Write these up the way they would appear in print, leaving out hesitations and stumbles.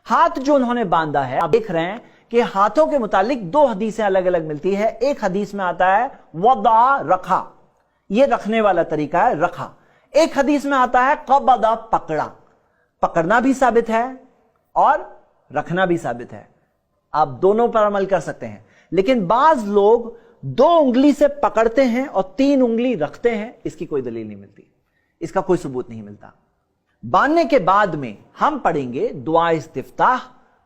हाथ जो उन्होंने बांधा है, आप देख रहे हैं कि हाथों के मुतालिक दो हदीसें अलग अलग मिलती है। एक हदीस में आता है वदा, रखा, ये रखने वाला तरीका है, रखा। एक हदीस में आता है कबदा, पकड़ा। पकड़ना भी साबित है और रखना भी साबित है, आप दोनों पर अमल कर सकते हैं। लेकिन बाज लोग 2 उंगली से पकड़ते हैं और 3 उंगली रखते हैं, इसकी कोई दलील नहीं मिलती, इसका कोई सबूत नहीं मिलता। बांधने के बाद में हम पढ़ेंगे दुआ इस्तिफ्ताह।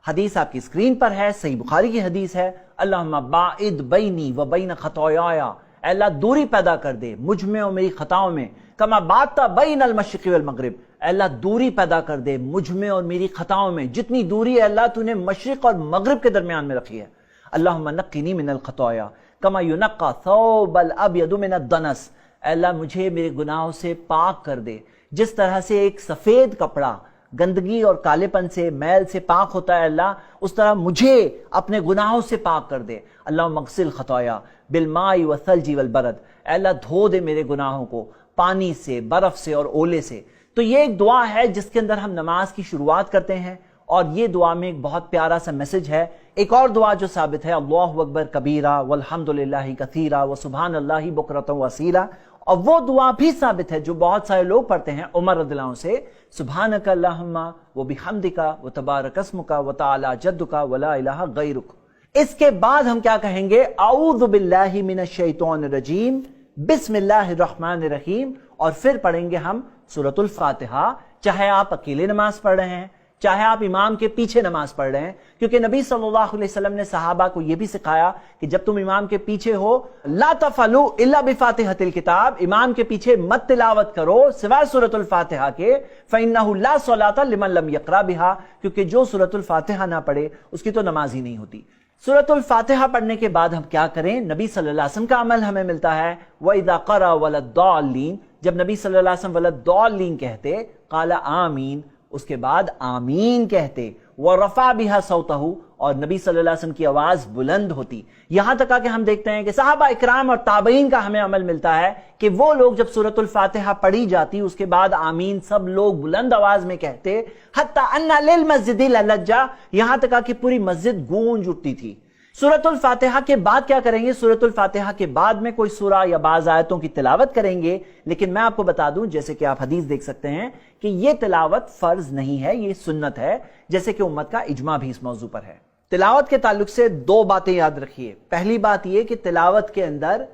हदीस आपकी स्क्रीन पर है, सही बुखारी की हदीस है। अल्लाहुम्मा बाइद बैनी व बैन खताया, अल्लाह दूरी पैदा कर दे मुझ में और मेरी खताओं में, कमा बाता बैन अल मशरिक़ वल मगरिब, अल्लाह दूरी पैदा कर दे मुझ में और मेरी खताओं में, जितनी दूरी है अल्लाह तूने मशरिक और मगरिब के दरमियान में रखी है। अल्लाहुम्मा नक्किनी मिनल खताया कमा युनक्का थौबल अब्यदु मिनद दनस, अल्लाह मुझे मेरे गुनाहों से पाक कर दे, जिस तरह से एक सफेद कपड़ा गंदगी और कालेपन से, मैल से पाक होता है अल्लाह, उस तरह मुझे अपने गुनाहों से पाक कर दे। अल्लाह मगसिल खताया बिलमाई व सल्जी वल बरद, अल्लाह धो दे मेरे गुनाहों को पानी से, बर्फ से और ओले से। तो ये एक दुआ है जिसके अंदर हम नमाज की शुरुआत करते हैं, और ये दुआ में एक बहुत प्यारा सा मैसेज है। एक और दुआ जो साबित है, अल्लाहु अकबर कबीरा वल्हम्दुलिल्लाहि कसीरा व सुभानअल्लाहि बुकरतन व असीला, और वो दुआ भी साबित है जो बहुत सारे लोग पढ़ते हैं उमर रज़ियल्लाहु अन्हु से, सुभानक अल्लाहुम्मा व बिहम्दिका व तबारक अस्मुका व तआला जद्दुका व ला इलाहा गैरुक। इसके बाद हम क्या कहेंगे, औज़ु बिल्लाहि मिनश शैतानिर रजीम, बिस्मिल्लाहिर रहमानिर रहीम, और फिर पढ़ेंगे हम सूरतुल फातिहा। चाहे आप अकेले नमाज पढ़ रहे हैं, चाहे आप इमाम के पीछे नमाज पढ़ रहे हैं, क्योंकि नबी सल्लल्लाहु अलैहि वसल्लम ने सहाबा को यह भी सिखाया कि जब तुम इमाम के पीछे हो, ला तफलू इल्ला बिफातिहतिल किताब, इमाम के पीछे मत तिलावत करो सिवाय सूरतुल फातिहा के, फइन्नहु ला सलाता लिमन लम यक़रा बिहा, क्योंकि जो सूरतुल फातिहा ना पढ़े उसकी तो नमाज ही नहीं होती। सूरतुल फातिहा पढ़ने के बाद हम क्या करें, नबी सल्लल्लाहु अलैहि वसल्लम का अमल हमें मिलता है, व इज़ा क़रा वलद्दालीन, जब नबी सल्लल्लाहु अलैहि वसल्लम वलद्दालीन कहते, क़ाला आमीन, उसके बाद आमीन कहते, व रफ़ा बिहा सौतहू, और नबी सल्लल्लाहु अलैहि वसल्लम की आवाज बुलंद होती। यहां तक कि हम देखते हैं कि सहाबा इकराम और ताबईन का हमें अमल मिलता है कि वो लोग जब सूरतुल फातिहा पढ़ी जाती उसके बाद आमीन सब लोग बुलंद आवाज में कहते, हत्ता अन्ना लिल मस्जिदिल लज्जा, यहां तक कि पूरी मस्जिद गूंज उठती थी। सूरतुल फातिहा के बाद क्या करेंगे, सूरतुल फातिहा के बाद में कोई सूरा या बाज़ आयतों की तिलावत करेंगे, लेकिन मैं आपको बता दूं, जैसे कि आप हदीस देख सकते हैं कि यह तिलावत फर्ज नहीं है, यह सुन्नत है, जैसे कि उम्मत का इजमा भी इस मौजू पर है। तिलावत के ताल्लुक से 2 बातें याद रखिए। पहली बात यह कि तिलावत के अंदर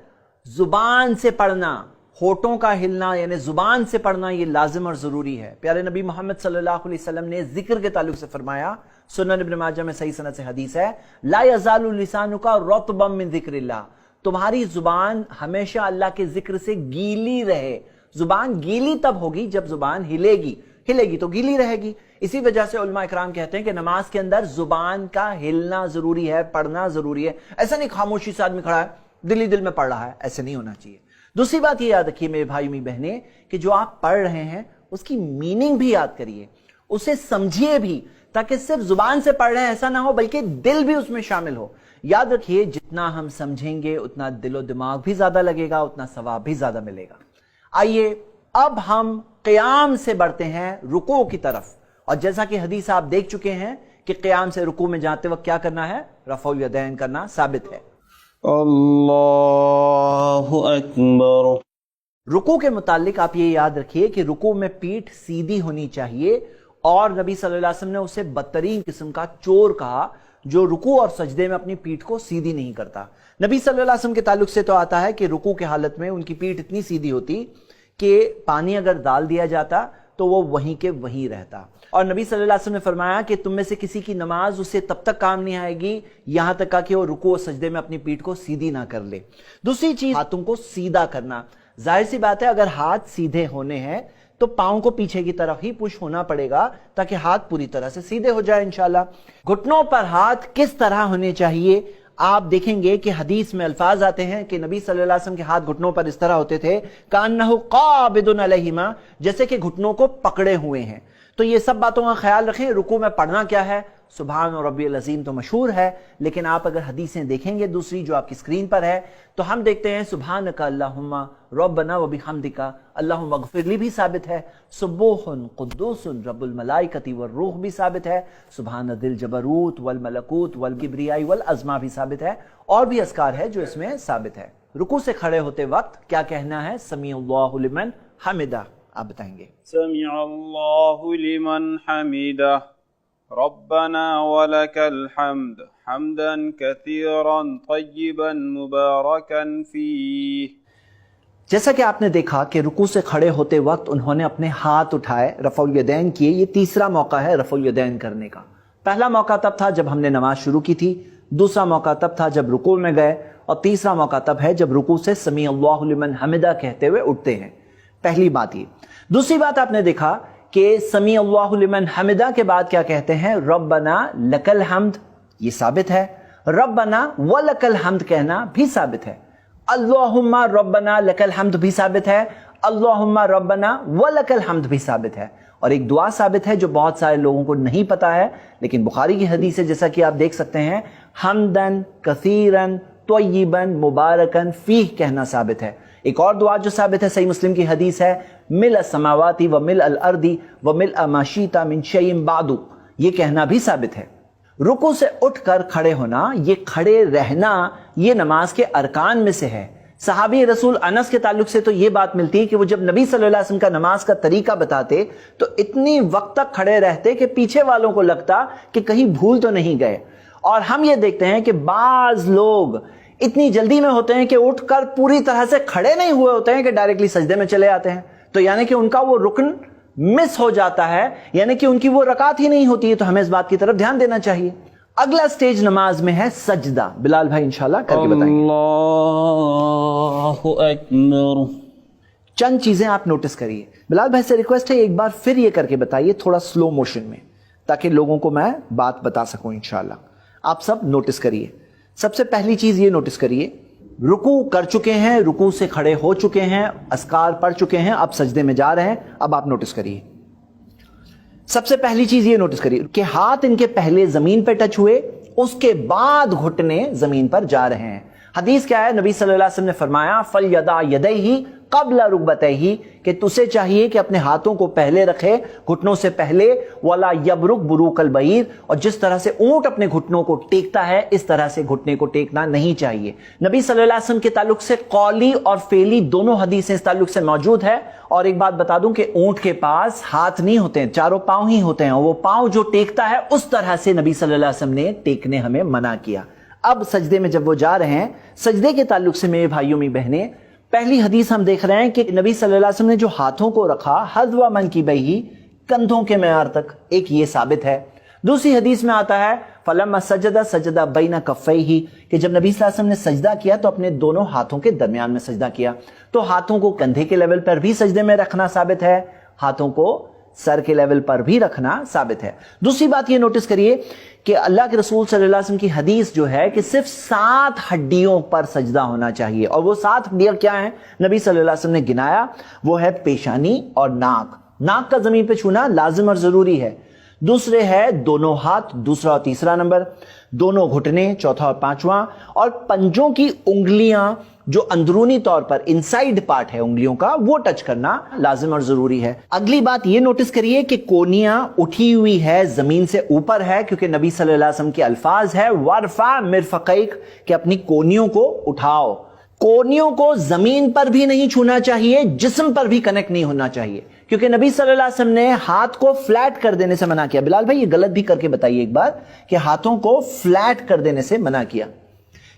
जुबान से पढ़ना, होठों का हिलना यानी जुबान से पढ़ना, यह लाजिम और जरूरी है। प्यारे नबी मोहम्मद सल्लल्लाहु अलैहि वसल्लम ने जिक्र के ताल्लुक से फरमाया, सुनन इब्न माजा में सही सनद से हदीस है, ला यज़ालु लिसानुका रत्बम मिन ज़िक्रिल्लाह, तुम्हारी जुबान हमेशा अल्लाह के जिक्र से गीली रहे। जुबान गीली तब होगी जब जुबान हिलेगी, हिलेगी तो गीली रहेगी। इसी वजह से उलमा इकराम कहते हैं कि नमाज के अंदर जुबान का हिलना जरूरी है, पढ़ना जरूरी है। ऐसा नहीं खामोशी से आदमी खड़ा है दिल ही दिल में पढ़ रहा है, ऐसे नहीं होना चाहिए। दूसरी बात ये याद रखिए मेरे भाई मेरी बहनें, कि जो आप पढ़ रहे हैं उसकी मीनिंग भी याद करिए, उसे समझिए भी, ताकि सिर्फ जुबान से पढ़ रहे हैं ऐसा ना हो, बल्कि दिल भी उसमें शामिल हो। याद रखिए जितना हम समझेंगे उतना दिलो दिमाग भी ज्यादा लगेगा, उतना सवाब भी ज्यादा मिलेगा। आइए अब हम क़याम से बढ़ते हैं रुकू की तरफ, और जैसा कि हदीस आप देख चुके हैं कि क़याम से रुकू में जाते वक्त क्या करना है, रफ़उल यदैन करना साबित है। अल्लाहु अकबर। रुकू के मुतालिक आप ये याद रखिए कि रुकू में पीठ सीधी होनी चाहिए, और नबी सल्लल्लाहु अलैहि वसल्लम ने उसे बदतरीन किस्म का चोर कहा जो रुकू और सजदे में अपनी पीठ को सीधी नहीं करता। नबी सल्लल्लाहु अलैहि वसल्लम के ताल्लुक से तो आता है कि रुकू के हालत में उनकी पीठ इतनी सीधी होती कि पानी अगर डाल दिया जाता तो वो वहीं के वहीं रहता। और नबी सल्लल्लाहु अलैहि वसल्लम ने फरमाया कि तुम में से किसी की नमाज उसे तब तक काम नहीं आएगी यहां तक कि वो रुकू और सजदे में अपनी पीठ को सीधी ना कर ले। दूसरी चीज, हाथों को सीधा करना। जाहिर सी बात है अगर हाथ सीधे होने हैं तो पांव को पीछे की तरफ ही पुश होना पड़ेगा ताकि हाथ पूरी तरह से सीधे हो जाए इंशाल्लाह। घुटनों पर हाथ किस तरह होने चाहिए, आप देखेंगे कि हदीस में अल्फाज आते हैं कि नबी सल्लल्लाहु अलैहि वसल्लम के हाथ घुटनों पर इस तरह होते थे, कान्नहु काबिदुन अलैहिमा, जैसे कि घुटनों को पकड़े हुए हैं। तो ये सब बातों का ख्याल रखें। रुकू में पढ़ना क्या है, सुभान रब्बियल अज़ीम तो मशहूर है, लेकिन आप अगर हदीसें देखेंगे दूसरी जो आपकी स्क्रीन पर है, तो हम देखते हैं सुभानका अल्लाहुम्मा रब्बना व बिहम्दिका अल्लाहुम्मा अग़फ़िरली भी साबित है, सुब्बूहुन क़ुद्दूसुन रब्बुल मलाइकति वर रूह भी साबित है, सुभान दिल जबरूत वल मलकूत वल किब्रियाई वल अज़मा भी साबित है, और भी अस्कार है जो इसमें साबित है। रुकू से खड़े होते वक्त क्या कहना है? समीअल्लाहु लिमन हमिदा, आप बताएंगे। समीअल्लाहु लिमन हमिदा रब्बना वलकल हम्द हम्दन कसीरन तय्यिबन मुबारकन फीह। जैसा कि आपने देखा कि रुकू से खड़े होते वक्त उन्होंने अपने हाथ उठाए, रफ़उल यदैन किए। ये तीसरा मौका है रफ़उल यदैन करने का। पहला मौका तब था जब हमने नमाज शुरू की थी, दूसरा मौका तब था जब रुकू में गए, और तीसरा मौका तब है जब रुकू से समी अल्लाहु लिमन हमिदा कहते हुए उठते हैं। पहली बात ये। दूसरी बात आपने देखा कि समी अल्लाहु लिमन हमिदा के बाद क्या कहते हैं? रब्बना लकल हम्द, ये साबित है। रब्बना व लकल हम्द कहना भी साबित है। अल्लाहुम्मा रब्बना लकल हम्द भी साबित है। अल्लाहुम्मा रब्बना व लकल हम्द भी साबित है। और एक दुआ साबित है जो बहुत सारे लोगों को नहीं पता है, लेकिन बुखारी की हदीस है, जैसा कि आप देख सकते हैं, हम्दन कसीरन तय्यिबन मुबारकन फीह कहना साबित है। एक और दुआ जो साबित है सही मुस्लिम की हदीस है, मिल अस्समावाति व मिल अल अर्दी व मिल अमाशीता मिन शैइन बादु, ये कहना भी साबित है। रुकू से उठकर खड़े होना, ये खड़े रहना, ये नमाज के अरकान में से है। सहाबी रसूल अनस के ताल्लुक से तो ये बात मिलती है कि वो जब नबी सल्लल्लाहु अलैहि वसल्लम का नमाज का तरीका बताते तो इतनी वक्त तक खड़े रहते कि पीछे वालों को लगता कि कहीं भूल तो नहीं गए। और हम ये देखते हैं कि बाज लोग इतनी जल्दी में होते हैं कि उठकर पूरी तरह से खड़े नहीं हुए होते हैं कि डायरेक्टली सजदे में चले आते हैं, तो यानी कि उनका वो रुकन मिस हो जाता है, यानी कि उनकी वो रकात ही नहीं होती है। तो हमें इस बात की तरफ ध्यान देना चाहिए। अगला स्टेज नमाज में है सजदा। बिलाल भाई इंशाल्लाह करके बताएंगे। अल्लाहु अकबर। चंद चीजें आप नोटिस करिए। बिलाल भाई से रिक्वेस्ट है एक बार फिर ये करके बताइए थोड़ा स्लो मोशन में, ताकि लोगों को मैं बात बता सकूं इंशाल्लाह। आप सब नोटिस करिए। सबसे पहली चीज ये नोटिस करिए, रुकू कर चुके हैं, रुकू से खड़े हो चुके हैं, अस्कार पढ़ चुके हैं, अब सजदे में जा रहे हैं। अब आप नोटिस करिए, सबसे पहली चीज ये नोटिस करिए कि हाथ इनके पहले जमीन पर टच हुए, उसके बाद घुटने जमीन पर जा रहे हैं। हदीस क्या है? नबी सल्लल्लाहु अलैहि वसल्लम ने फरमाया फल यदा यदैहि क़ब्ल रुकबतैहि, कि तुझे चाहिए कि अपने हाथों को पहले रखे घुटनों से पहले, वला यबरुक बुरूकल बईर, और जिस तरह से ऊंट अपने घुटनों को टेकता है इस तरह से घुटने को टेकना नहीं चाहिए। नबी सल्लल्लाहु अलैहि वसल्लम के ताल्लुक से कौली और फेली दोनों हदीसें इस ताल्लुक से मौजूद है। और एक बात बता दूं कि ऊंट के पास हाथ नहीं होते हैं, चारों पांव ही होते हैं, और वो पांव जो टेकता है उस तरह से नबी सल्लल्लाहु अलैहि वसल्लम ने टेकने हमें मना किया। अब सजदे में जब वो जा रहे हैं, सजदे के ताल्लुक से मेरे भाइयों में बहनें, पहली हदीस हम देख रहे हैं कि नबी सल्लल्लाहु अलैहि वसल्लम ने जो हाथों को रखा हज़वा मनकिबैहि, कंधों के मेयार तक, एक ये साबित है। दूसरी हदीस में आता है फलम्मा सजदा सजदा बैना कफ़ैहि, कि जब नबी सल्लल्लाहु अलैहि वसल्लम ने सजदा किया तो अपने दोनों हाथों के दरमियान में सजदा किया। तो हाथों को कंधे के लेवल पर भी सजदे में रखना साबित है, हाथों को सर के लेवल पर भी रखना साबित है। दूसरी बात ये नोटिस करिए कि अल्लाह के रसूल सल्लल्लाहु अलैहि वसल्लम की हदीस जो है कि सिर्फ 7 हड्डियों पर सजदा होना चाहिए, और वो 7 हड्डियां क्या हैं? नबी सल्लल्लाहु अलैहि वसल्लम ने गिनाया, वो है पेशानी और नाक। नाक का जमीन पे छूना लाजिम और जरूरी है। दूसरे है दोनों हाथ, दूसरा और तीसरा नंबर, दोनों घुटने, चौथा और पांचवा, और पंजों की उंगलियां जो अंदरूनी तौर पर इनसाइड पार्ट है उंगलियों का, वो टच करना लाजिम और जरूरी है। अगली बात ये नोटिस करिए कि कोनियां उठी हुई है, जमीन से ऊपर है, क्योंकि नबी सल्लल्लाहु अलैहि वसल्लम के अल्फाज है वरफा मिरफकैक, कि अपनी कोनियों को उठाओ। कोनियों को जमीन पर भी नहीं छूना चाहिए, जिस्म पर भी कनेक्ट नहीं होना चाहिए, क्योंकि नबी सल्लल्लाहु अलैहि वसल्लम ने हाथ को फ्लैट कर देने से मना किया। बिलाल भाई ये गलत भी करके बताइए एक बार कि हाथों को फ्लैट कर देने से मना किया।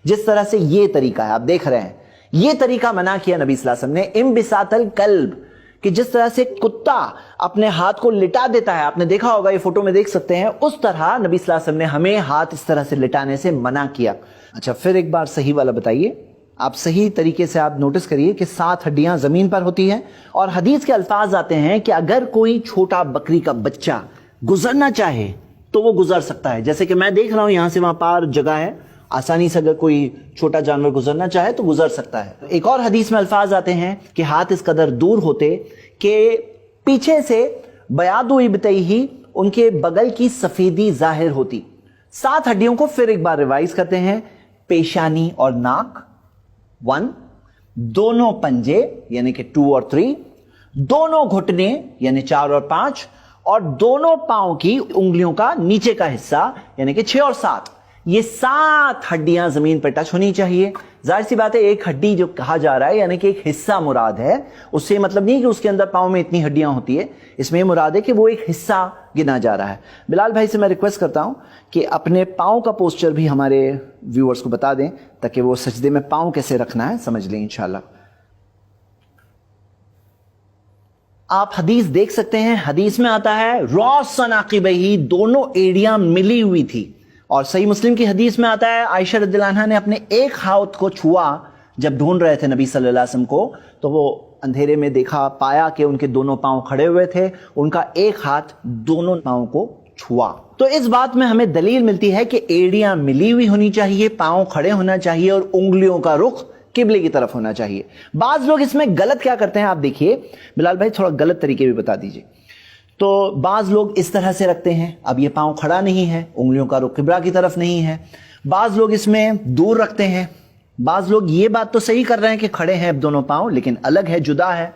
जिस तरह से ये तरीका है, आप देख रहे हैं, ये तरीका मना किया नबी सल्लल्लाहु अलैहि वसल्लम ने। इम्बिसातल कल्ब, कि जिस तरह से कुत्ता अपने हाथ को लिटा देता है, आपने देखा होगा, ये फोटो में देख सकते हैं, उस तरह नबी सल्लल्लाहु अलैहि वसल्लम ने हमें हाथ इस तरह से लिटाने से मना किया। अच्छा, फिर एक बार सही वाला बताइए। आप सही तरीके से आप नोटिस करिए कि 7 हड्डियां जमीन पर होती हैं, और हदीस के अल्फाज आते हैं कि अगर कोई छोटा बकरी का बच्चा गुजरना चाहे तो वो गुजर सकता है। जैसे कि मैं देख रहा हूं यहां से वहां पार जगह है, आसानी से अगर कोई छोटा जानवर गुजरना चाहे तो गुजर सकता है। एक और हदीस में अल्फाज आते हैं कि हाथ इस कदर दूर होते कि पीछे से बयादु इब्तैही ان کے بغل کی سفیدی ظاہر ہوتی۔ 7 ہڈیوں کو پھر ایک بار ریوائز کرتے ہیں۔ پیشانی اور ناک 1، دونوں پنجے یعنی کہ 2 اور 3، دونوں گھٹنے یعنی 4 اور 5، اور دونوں پاؤں کی انگلیوں کا نیچے کا حصہ یعنی کہ 6 اور 7۔ یہ 7 ہڈیاں زمین پر ٹچ ہونی چاہیے۔ ظاہر سی بات ہے ایک ہڈی جو کہا جا رہا ہے یعنی کہ ایک حصہ مراد ہے، اس سے مطلب نہیں کہ اس کے اندر پاؤں میں اتنی ہڈیاں ہوتی ہے، اس میں یہ مراد ہے کہ وہ ایک حصہ گنا جا رہا ہے۔ بلال بھائی سے میں ریکویسٹ کرتا ہوں کہ اپنے پاؤں کا پوسچر بھی ہمارے ویورز کو بتا دیں تاکہ وہ سجدے میں پاؤں کیسے رکھنا ہے سمجھ لیں انشاءاللہ۔ آپ حدیث دیکھ سکتے ہیں، حدیث میں آتا ہے راسن عقبیہ، دونوں ایڑیاں ملی ہوئی تھی، اور صحیح مسلم کی حدیث میں آتا ہے عائشہ رضی اللہ عنہا نے اپنے ایک ہاتھ کو چھوا جب ڈھونڈ رہے تھے نبی صلی اللہ علیہ وسلم کو، تو وہ اندھیرے میں دیکھا پایا کہ ان کے دونوں پاؤں کھڑے ہوئے تھے، ان کا ایک ہاتھ دونوں پاؤں کو چھوا۔ تو اس بات میں ہمیں دلیل ملتی ہے کہ ایڑیاں ملی ہوئی ہونی چاہیے، پاؤں کھڑے ہونا چاہیے، اور انگلیوں کا رخ قبلے کی طرف ہونا چاہیے۔ بعض لوگ اس میں غلط کیا کرتے ہیں آپ دیکھیے، بلال بھائی تھوڑا غلط طریقے بھی بتا دیجئے۔ تو بعض لوگ اس طرح سے رکھتے ہیں، اب یہ پاؤں کھڑا نہیں ہے، انگلیوں کا رخ قبلہ کی طرف نہیں ہے۔ بعض لوگ اس میں دور رکھتے ہیں، بعض لوگ یہ بات تو صحیح کر رہے ہیں کہ کھڑے ہیں اب دونوں پاؤں لیکن الگ ہے، جدا ہے۔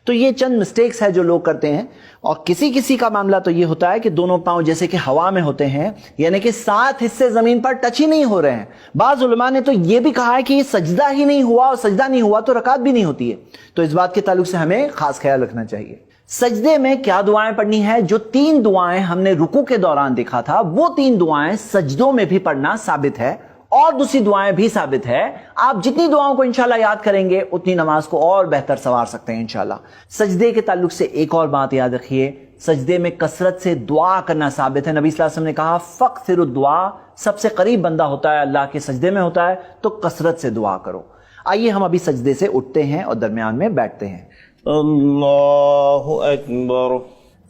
تو یہ چند مسٹیکس ہے جو لوگ کرتے ہیں، اور کسی کسی کا معاملہ تو یہ ہوتا ہے کہ دونوں پاؤں جیسے کہ ہوا میں ہوتے ہیں، یعنی کہ 7 حصے زمین پر ٹچ ہی نہیں ہو رہے ہیں۔ بعض علماء نے تو یہ بھی کہا ہے کہ یہ سجدہ ہی نہیں ہوا، اور سجدہ نہیں ہوا تو رکعت بھی نہیں ہوتی ہے۔ تو اس بات کے تعلق سے ہمیں خاص خیال رکھنا چاہیے۔ سجدے میں کیا دعائیں پڑھنی ہے؟ جو 3 دعائیں ہم نے رکوع کے دوران دیکھا تھا، وہ 3 دعائیں سجدوں میں بھی پڑھنا ثابت ہے، اور دوسری دعائیں بھی ثابت ہے۔ آپ جتنی دعاؤں کو انشاءاللہ یاد کریں گے اتنی نماز کو اور بہتر سنوار سکتے ہیں انشاءاللہ۔ سجدے کے تعلق سے ایک اور بات یاد رکھیے، سجدے میں کثرت سے دعا کرنا ثابت ہے۔ نبی صلی اللہ علیہ وسلم نے کہا فَقْثِرُ الدُّعَا، سب سے قریب بندہ ہوتا ہے اللہ کے سجدے میں ہوتا ہے، تو کثرت سے دعا کرو۔ آئیے ہم ابھی سجدے سے اٹھتے ہیں اور درمیان میں بیٹھتے ہیں۔ اللہ اکبر۔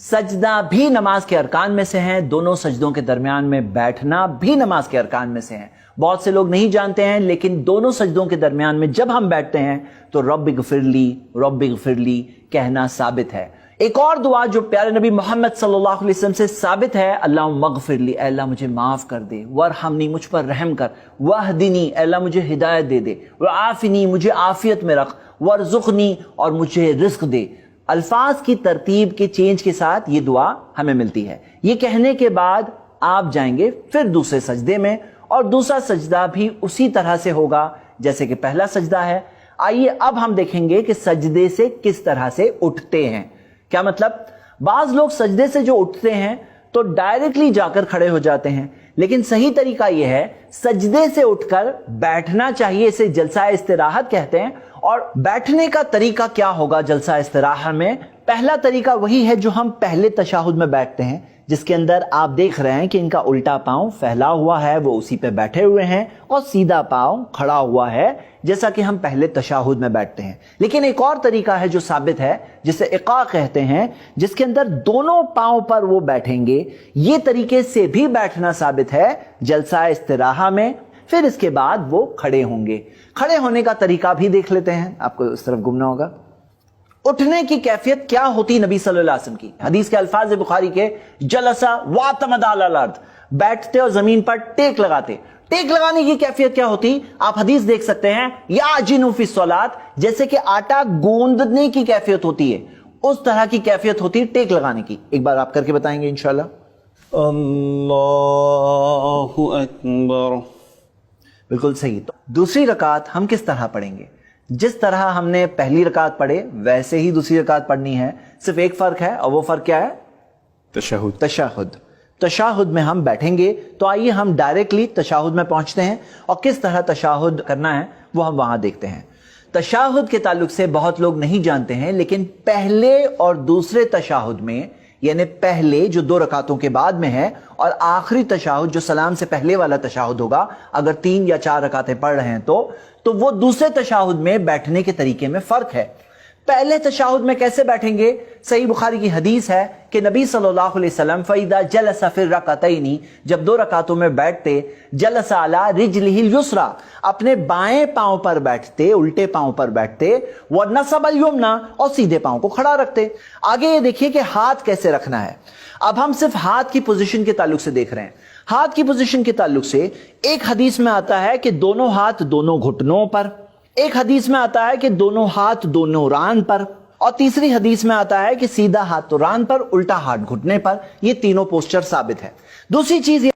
سجدہ بھی نماز کے ارکان میں سے ہیں، دونوں سجدوں کے درمیان میں بیٹھنا بھی نماز کے ارکان میں سے ہیں۔ بہت سے لوگ نہیں جانتے ہیں، لیکن دونوں سجدوں کے درمیان میں جب ہم بیٹھتے ہیں تو رب اغفر لی، رب اغفر لی کہنا ثابت ہے۔ ایک اور دعا جو پیارے نبی محمد صلی اللہ علیہ وسلم سے ثابت ہے، اللہم اغفر لی، اے اللہ مجھے معاف کر دے، ورحمنی، مجھ پر رحم کر، واہدنی، اے اللہ مجھے ہدایت دے دے، وعافنی، مجھے عافیت میں رکھ، وارزقنی، اور مجھے رزق دے۔ الفاظ کی ترتیب کے چینج کے ساتھ یہ دعا ہمیں ملتی ہے۔ یہ کہنے کے بعد آپ جائیں گے پھر دوسرے سجدے میں، اور دوسرا سجدہ بھی اسی طرح سے ہوگا جیسے کہ پہلا سجدہ ہے۔ آئیے اب ہم دیکھیں گے کہ سجدے سے کس طرح سے اٹھتے ہیں۔ کیا مطلب؟ بعض لوگ سجدے سے جو اٹھتے ہیں تو ڈائریکٹلی جا کر کھڑے ہو جاتے ہیں، لیکن صحیح طریقہ یہ ہے سجدے سے اٹھ کر بیٹھنا چاہیے، اسے جلسہ استراحت کہتے ہیں۔ اور بیٹھنے کا طریقہ کیا ہوگا جلسہ استراحت میں؟ پہلا طریقہ وہی ہے جو ہم پہلے تشہد میں بیٹھتے ہیں، جس کے اندر آپ دیکھ رہے ہیں کہ ان کا الٹا پاؤں پھیلا ہوا ہے، وہ اسی پہ بیٹھے ہوئے ہیں، اور سیدھا پاؤں کھڑا ہوا ہے جیسا کہ ہم پہلے تشہد میں بیٹھتے ہیں۔ لیکن ایک اور طریقہ ہے جو ثابت ہے، جسے اقاء کہتے ہیں، جس کے اندر دونوں پاؤں پر وہ بیٹھیں گے۔ یہ طریقے سے بھی بیٹھنا ثابت ہے جلسہ استراحہ میں، پھر اس کے بعد وہ کھڑے ہوں گے۔ کھڑے ہونے کا طریقہ بھی دیکھ لیتے ہیں، آپ کو اس طرف گھومنا ہوگا۔ اٹھنے کی کیفیت کیا ہوتی نبی صلی اللہ علیہ وسلم کی؟ حدیث کے الفاظ بخاری کے، جلسہ واعتمد علی الارض، بیٹھتے اور زمین پر ٹیک لگاتے۔ ٹیک لگانے کی کیفیت کیا ہوتی؟ آپ حدیث دیکھ سکتے ہیں، یعجن فی الصلاۃ، جیسے کہ آٹا گوندنے کی کیفیت ہوتی ہے، اس طرح کی کیفیت ہوتی ہے ٹیک لگانے کی۔ ایک بار آپ کر کے بتائیں گے انشاءاللہ۔ اللہ اکبر۔ بالکل صحیح۔ تو دوسری رکعت ہم کس طرح پڑھیں گے؟ جس طرح ہم نے پہلی رکعت پڑھے ویسے ہی دوسری رکعت پڑھنی ہے، صرف ایک فرق ہے، اور وہ فرق کیا ہے؟ تشہد۔ تشہد میں ہم بیٹھیں گے۔ تو آئیے ہم ڈائریکٹلی تشہد میں پہنچتے ہیں، اور کس طرح تشہد کرنا ہے وہ ہم وہاں دیکھتے ہیں۔ تشہد کے تعلق سے بہت لوگ نہیں جانتے ہیں، لیکن پہلے اور دوسرے تشہد میں، یعنی پہلے جو 2 رکعتوں کے بعد میں ہے، اور آخری تشہد جو سلام سے پہلے والا تشہد ہوگا، اگر 3 یا 4 رکعتیں پڑھ رہے ہیں تو وہ دوسرے تشہد میں بیٹھنے کے طریقے میں فرق ہے۔ پہلے تشہد میں کیسے بیٹھیں گے؟ صحیح بخاری کی حدیث ہے کہ نبی صلی اللہ علیہ وسلم فَإِذَا جَلَسَ فِي الرَّكَعَتَيْنِ جب 2 رکعتوں میں بیٹھتے جَلَسَ عَلَى رِجْلِهِ الْيُسْرَى اپنے بائیں پاؤں پر بیٹھتے، الٹے پاؤں پر بیٹھتے، وَنَصَبَ الْيُمْنَى اور سیدھے پاؤں کو کھڑا رکھتے۔ آگے یہ دیکھیے کہ ہاتھ کیسے رکھنا ہے۔ اب ہم صرف ہاتھ کی پوزیشن کے تعلق سے دیکھ رہے ہیں۔ ہاتھ کی پوزیشن کے تعلق سے ایک حدیث میں آتا ہے کہ دونوں ہاتھ دونوں گھٹنوں پر، ایک حدیث میں آتا ہے کہ دونوں ہاتھ دونوں ران پر، اور تیسری حدیث میں آتا ہے کہ سیدھا ہاتھ تو ران پر، الٹا ہاتھ گھٹنے پر۔ یہ تینوں پوسچر ثابت ہے۔ دوسری چیز